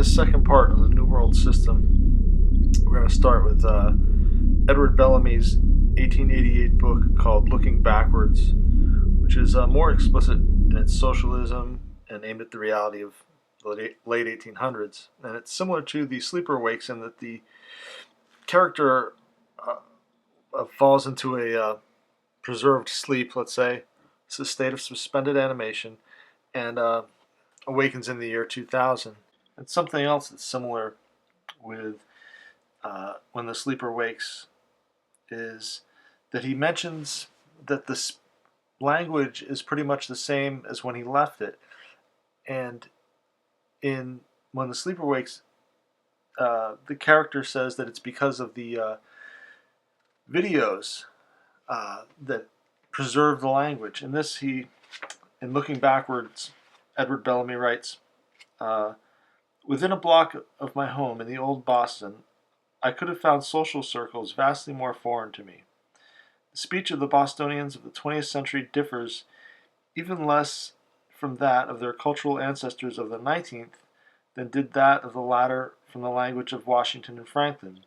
this second part of the New World System, we're going to start with Edward Bellamy's 1888 book called Looking Backwards, which is more explicit in its socialism and aimed at the reality of the late 1800s. And it's similar to The Sleeper Wakes in that the character falls into a preserved sleep, let's say. It's a state of suspended animation, and awakens in the year 2000. And something else that's similar with When the Sleeper Wakes is that he mentions that the language is pretty much the same as when he left it. And in When the Sleeper Wakes, the character says that it's because of the videos that preserve the language. In this, in Looking Backwards, Edward Bellamy writes, within a block of my home in the old Boston, I could have found social circles vastly more foreign to me. The speech of the Bostonians of the 20th century differs even less from that of their cultural ancestors of the 19th than did that of the latter from the language of Washington and Franklin,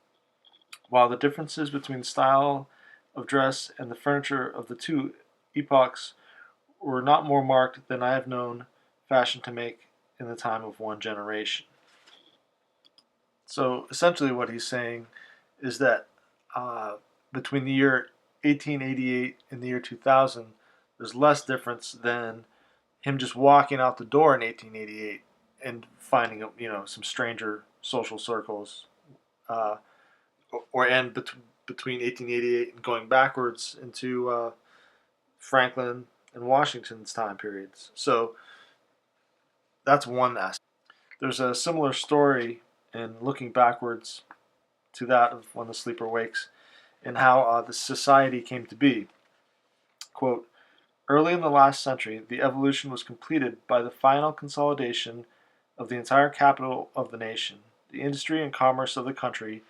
while the differences between style of dress and the furniture of the two epochs were not more marked than I have known fashion to make in the time of one generation. So essentially what he's saying is that between the year 1888 and the year 2000, there's less difference than him just walking out the door in 1888 and finding some stranger social circles, between 1888 and going backwards into Franklin and Washington's time periods. So that's one aspect. There's a similar story in Looking Backwards to that of When the Sleeper Wakes, and how the society came to be. Quote, early in the last century, the evolution was completed by the final consolidation of the entire capital of the nation, the industry and commerce of the country,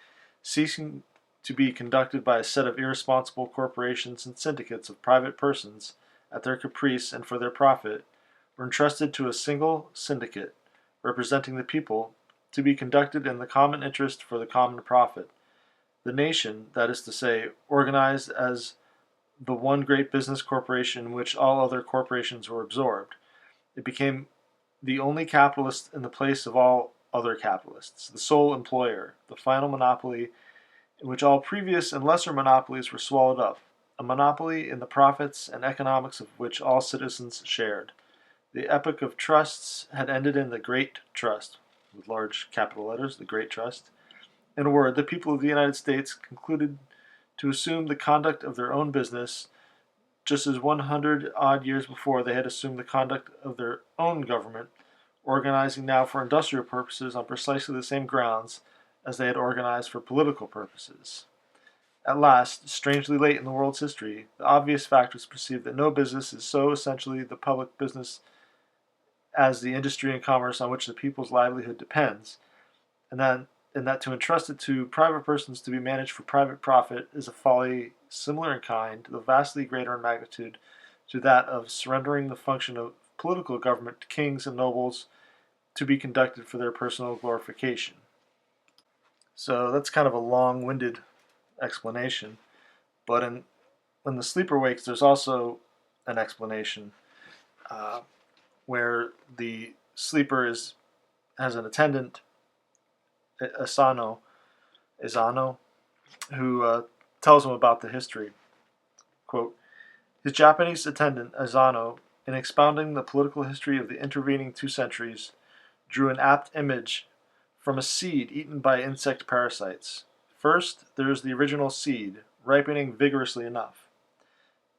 ceasing to be conducted by a set of irresponsible corporations and syndicates of private persons at their caprice and for their profit, were entrusted to a single syndicate, representing the people, to be conducted in the common interest for the common profit. The nation, that is to say, organized as the one great business corporation in which all other corporations were absorbed. It became the only capitalist in the place of all other capitalists, the sole employer, the final monopoly in which all previous and lesser monopolies were swallowed up, a monopoly in the profits and economics of which all citizens shared. The epoch of trusts had ended in the Great Trust, with large capital letters, the Great Trust. In a word, the people of the United States concluded to assume the conduct of their own business, just as 100-odd years before they had assumed the conduct of their own government, organizing now for industrial purposes on precisely the same grounds as they had organized for political purposes. At last, strangely late in the world's history, the obvious fact was perceived that no business is so essentially the public business as the industry and commerce on which the people's livelihood depends, and that to entrust it to private persons to be managed for private profit is a folly similar in kind, though vastly greater in magnitude, to that of surrendering the function of political government to kings and nobles to be conducted for their personal glorification. So that's kind of a long-winded explanation, but When the Sleeper Wakes, there's also an explanation where the sleeper has an attendant, Asano, who tells him about the history. Quote, his Japanese attendant, Asano, in expounding the political history of the intervening 2 centuries, drew an apt image from a seed eaten by insect parasites. First, there is the original seed, ripening vigorously enough.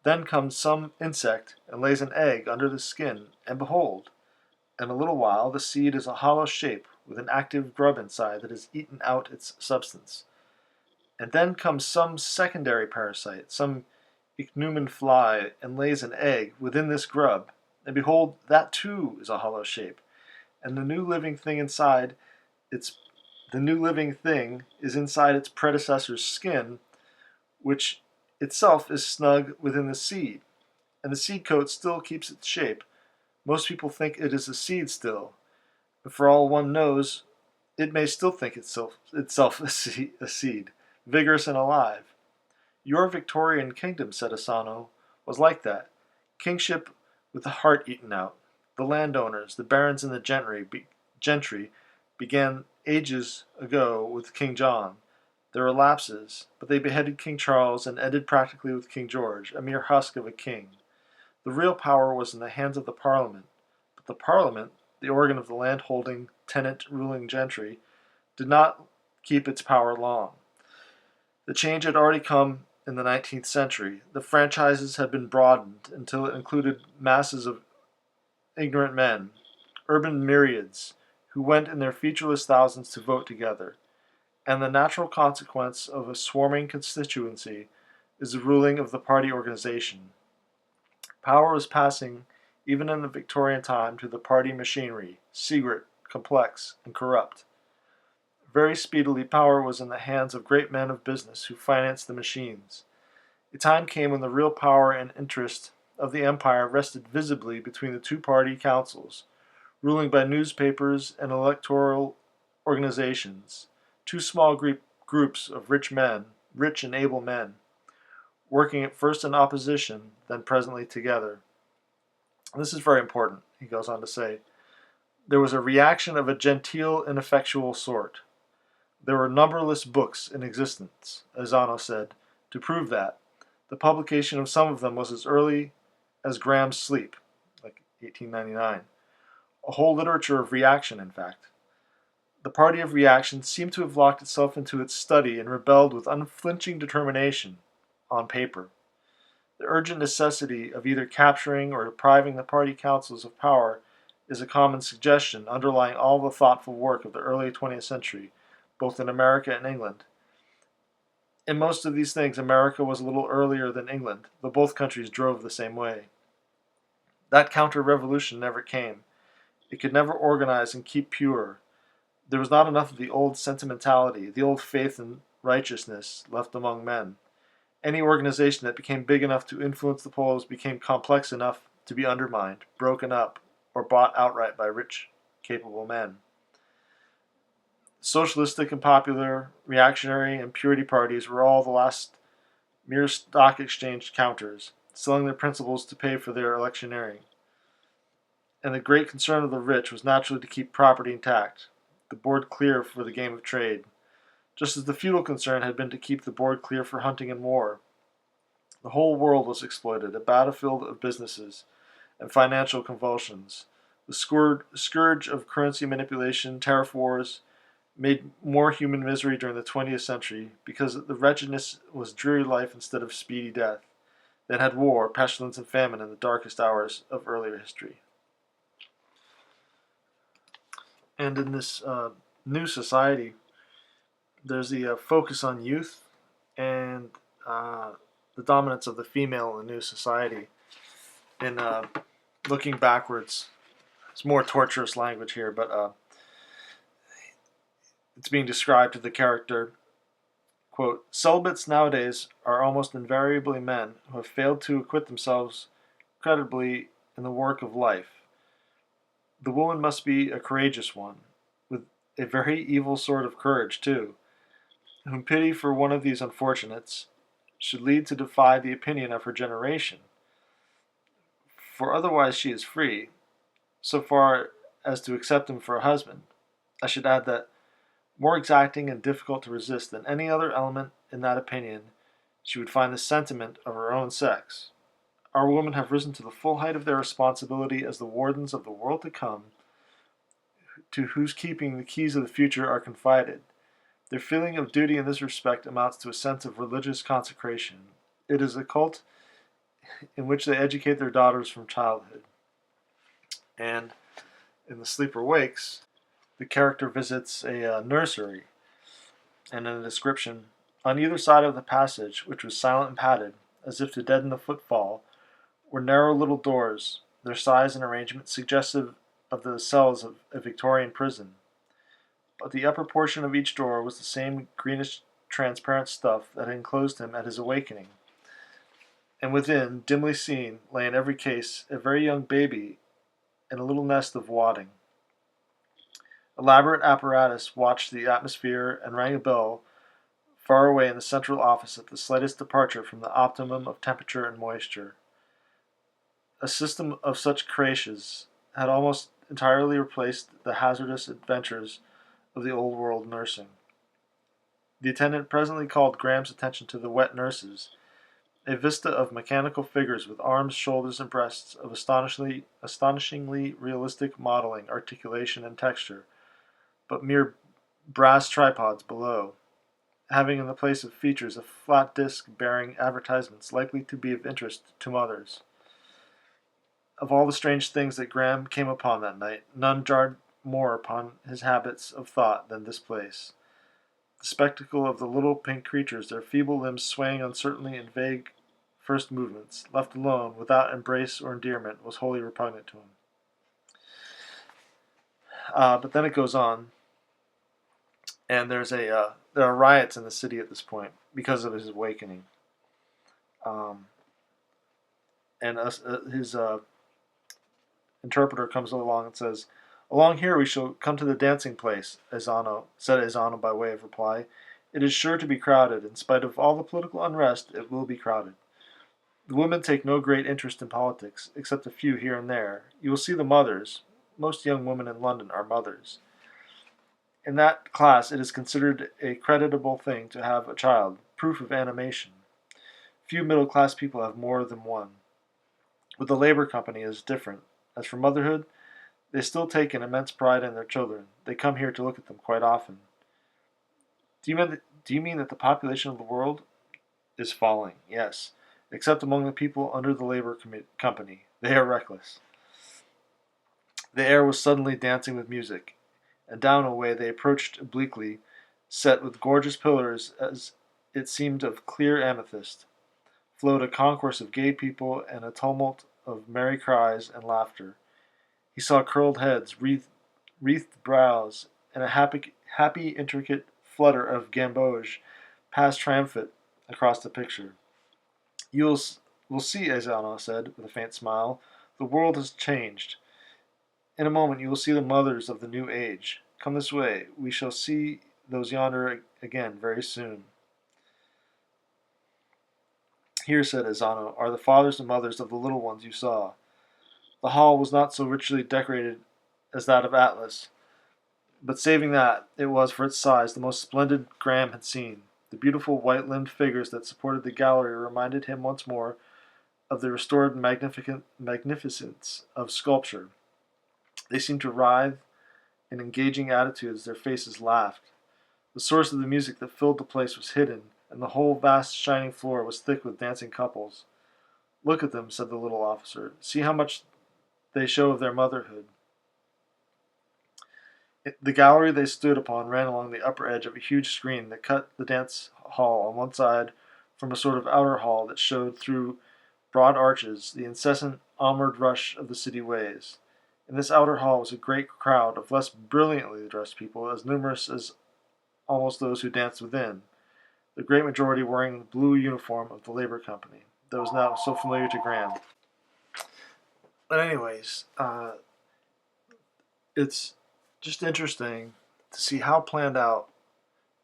Then comes some insect and lays an egg under the skin, and behold, in a little while the seed is a hollow shape with an active grub inside that has eaten out its substance. And then comes some secondary parasite, some ichneumon fly, and lays an egg within this grub, and behold, that too is a hollow shape, and the new living thing is inside its predecessor's skin, which itself is snug within the seed, and the seed coat still keeps its shape. Most people think it is a seed still, but for all one knows, it may still think itself a seed, vigorous and alive. Your Victorian kingdom, said Asano, was like that. Kingship with the heart eaten out. The landowners, the barons and the gentry began ages ago with King John. There were lapses, but they beheaded King Charles and ended practically with King George, a mere husk of a king. The real power was in the hands of the Parliament, but the Parliament, the organ of the landholding, tenant-ruling gentry, did not keep its power long. The change had already come in the 19th century. The franchises had been broadened until it included masses of ignorant men, urban myriads, who went in their featureless thousands to vote together. And the natural consequence of a swarming constituency is the ruling of the party organization. Power was passing, even in the Victorian time, to the party machinery, secret, complex, and corrupt. Very speedily power was in the hands of great men of business who financed the machines. A time came when the real power and interest of the empire rested visibly between the two-party councils, ruling by newspapers and electoral organizations, two small groups of rich and able men, working at first in opposition, then presently together. This is very important, he goes on to say. There was a reaction of a genteel, ineffectual sort. There were numberless books in existence, Asano said, to prove that. The publication of some of them was as early as Graham's Sleep, like 1899. A whole literature of reaction, in fact. The party of reaction seemed to have locked itself into its study and rebelled with unflinching determination, on paper. The urgent necessity of either capturing or depriving the party councils of power is a common suggestion underlying all the thoughtful work of the early 20th century, both in America and England. In most of these things, America was a little earlier than England, though both countries drove the same way. That counter-revolution never came. It could never organize and keep pure. There was not enough of the old sentimentality, the old faith in righteousness left among men. Any organization that became big enough to influence the polls became complex enough to be undermined, broken up, or bought outright by rich, capable men. Socialistic and popular, reactionary and purity parties were all the last mere stock exchange counters, selling their principles to pay for their electioneering. And the great concern of the rich was naturally to keep property intact, the board clear for the game of trade, just as the feudal concern had been to keep the board clear for hunting and war. The whole world was exploited, a battlefield of businesses and financial convulsions. The scourge of currency manipulation, tariff wars, made more human misery during the 20th century because the wretchedness was dreary life instead of speedy death, than had war, pestilence, and famine in the darkest hours of earlier history. And in this new society, there's the focus on youth and the dominance of the female in the new society. And looking backwards, it's more torturous language here, but it's being described to the character, quote, celibates nowadays are almost invariably men who have failed to acquit themselves creditably in the work of life. The woman must be a courageous one, with a very evil sort of courage, too, whom pity for one of these unfortunates should lead to defy the opinion of her generation. For otherwise she is free, so far as to accept him for a husband. I should add that, more exacting and difficult to resist than any other element in that opinion, she would find the sentiment of her own sex. Our women have risen to the full height of their responsibility as the wardens of the world to come, to whose keeping the keys of the future are confided. Their feeling of duty in this respect amounts to a sense of religious consecration. It is a cult in which they educate their daughters from childhood. And in The Sleeper Wakes, the character visits a nursery, and in the description, on either side of the passage, which was silent and padded, as if to deaden the footfall, were narrow little doors, their size and arrangement suggestive of the cells of a Victorian prison. But the upper portion of each door was the same greenish transparent stuff that had enclosed him at his awakening. And within, dimly seen, lay in every case a very young baby in a little nest of wadding. Elaborate apparatus watched the atmosphere and rang a bell far away in the central office at the slightest departure from the optimum of temperature and moisture. A system of such creches had almost entirely replaced the hazardous adventures of the old world nursing. The attendant presently called Graham's attention to the wet nurses, a vista of mechanical figures with arms, shoulders, and breasts of astonishingly realistic modeling, articulation, and texture, but mere brass tripods below, having in the place of features a flat disc bearing advertisements likely to be of interest to mothers. Of all the strange things that Graham came upon that night, none jarred more upon his habits of thought than this place. The spectacle of the little pink creatures, their feeble limbs swaying uncertainly in vague first movements, left alone, without embrace or endearment, was wholly repugnant to him. But then it goes on, and there are riots in the city at this point because of his awakening. And his interpreter comes along and says, "Along here we shall come to the dancing place," said Azano by way of reply. "It is sure to be crowded. In spite of all the political unrest, it will be crowded. The women take no great interest in politics, except a few here and there. You will see the mothers. Most young women in London are mothers. In that class it is considered a creditable thing to have a child, proof of animation. Few middle-class people have more than one. With the Labour Company it is different. As for motherhood, they still take an immense pride in their children. They come here to look at them quite often." Do you mean that the population of the world is falling? Yes, except among the people under the Labour Company. They are reckless. The air was suddenly dancing with music, and down a way they approached obliquely, set with gorgeous pillars as it seemed of clear amethyst, flowed a concourse of gay people and a tumult of merry cries and laughter. He saw curled heads, wreathed brows, and a happy intricate flutter of gamboge pass triumphant across the picture. Will see," Azana said, with a faint smile. "The world has changed. In a moment you will see the mothers of the new age. Come this way. We shall see those yonder again very soon." "Here," said Azano, "are the fathers and mothers of the little ones you saw." The hall was not so richly decorated as that of Atlas, but saving that, it was, for its size, the most splendid Graham had seen. The beautiful white-limbed figures that supported the gallery reminded him once more of the restored magnificence of sculpture. They seemed to writhe in engaging attitudes, their faces laughed. The source of the music that filled the place was hidden, and the whole vast shining floor was thick with dancing couples. "Look at them," said the little officer. "See how much they show of their motherhood." The gallery they stood upon ran along the upper edge of a huge screen that cut the dance hall on one side from a sort of outer hall that showed through broad arches the incessant onward rush of the city ways. In this outer hall was a great crowd of less brilliantly dressed people, as numerous as almost those who danced within, the great majority wearing the blue uniform of the Labour Company, that was now so familiar to Graham. But anyways, it's just interesting to see how planned out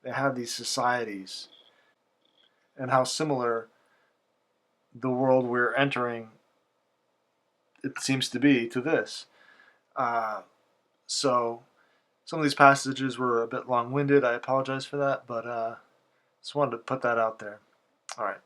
they had these societies and how similar the world we're entering it seems to be to this. So some of these passages were a bit long-winded. I apologize for that, but just wanted to put that out there. All right.